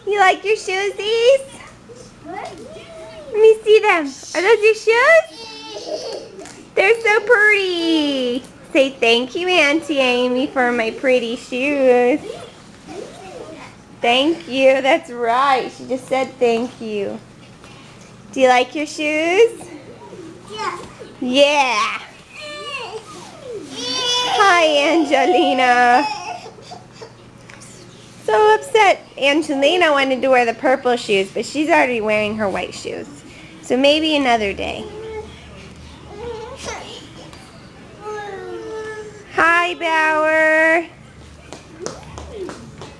You like your shoesies? Let me see them. Are those your shoes? They're so pretty. Say thank you, Auntie Amy, for my pretty shoes. Thank you. That's right. She just said thank you. Do you like your shoes? Yeah. Yeah. Hi, Angelina. So upset. Angelina wanted to wear the purple shoes, but she's already wearing her white shoes. So maybe another day. Hi, Bauer.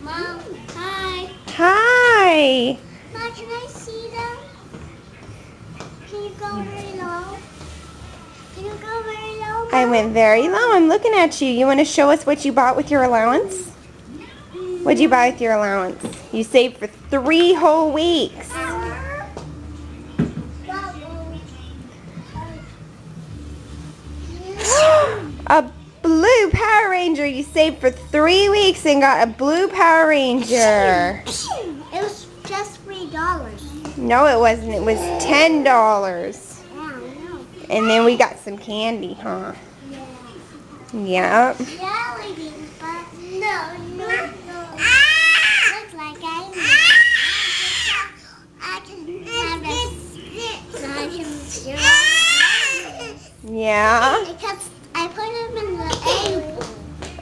Mom, hi. Hi. Mom, can I see them? Can you go very low? Can you go very low? I went very low. I'm looking at you. You want to show us what you bought with your allowance? What'd you buy with your allowance? You saved for 3 whole weeks. A blue Power Ranger. You saved for 3 weeks and got a blue Power Ranger. It was just $3. No, it wasn't. It was $10. Yeah, I know. And then we got some candy, huh? Yeah. Yep. Jelly beans, but no. Looks like I can have this. Yeah. Because I put them in the egg.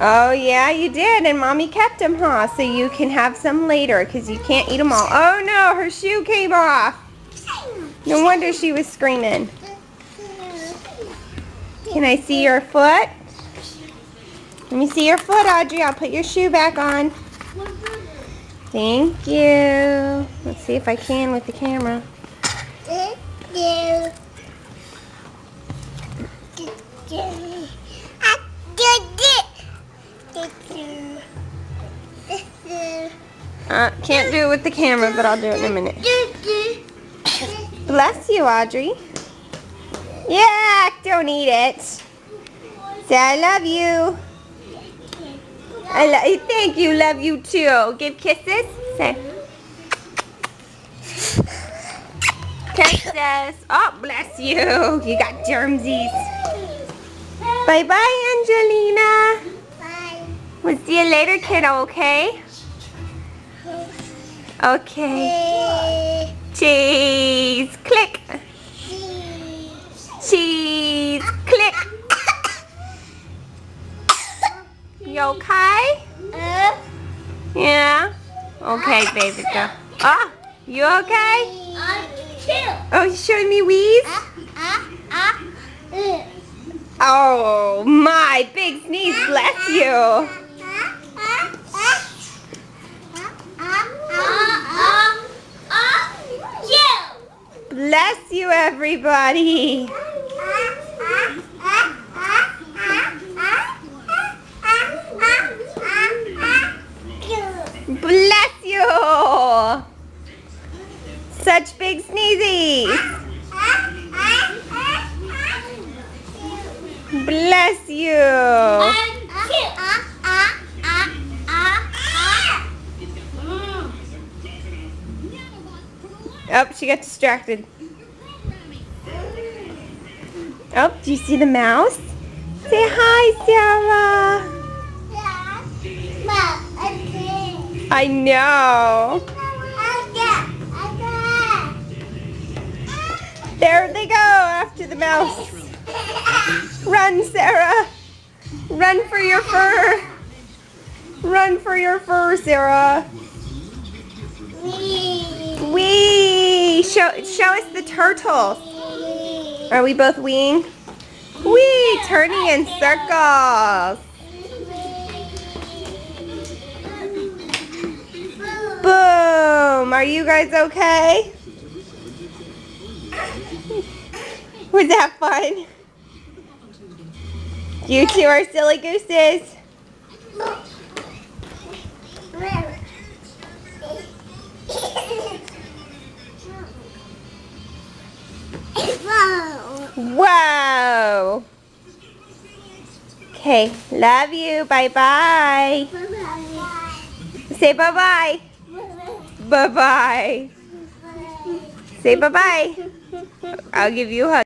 Oh, yeah, you did. And Mommy kept them, huh? So you can have some later because you can't eat them all. Oh, no, her shoe came off. No wonder she was screaming. Can I see your foot? Let me see your foot, Audrey. I'll put your shoe back on. Thank you. Let's see if I can with the camera. Can't do it with the camera, but I'll do it in a minute. Bless you, Audrey. Yeah, don't eat it. Say I love you. Thank you, love you too. Give kisses. Say. Kisses. Oh, bless you. You got germsies. Bye-bye, Angelina. Bye. We'll see you later, kiddo, okay? Okay. Cheese. Click. Cheese. Click. You okay? Yeah? Okay, baby girl. Oh, you okay? Oh, you showing me wheeze? Oh, my big sneeze. Bless you. Bless you, everybody. Bless you. Such big sneezies. Bless you. Oh, she got distracted. Oh, do you see the mouse? Say hi, Sarah. I know. There they go after the mouse. Run, Sarah. Run for your fur. Run for your fur, Sarah. Wee! Show us the turtles. Are we both weeing? Wee! Turning in circles. Boom! Are you guys okay? Was that fun? You two are silly gooses. Whoa! Okay, love you. Bye-bye. Say bye-bye. Bye-bye. Say bye-bye. I'll give you a hug.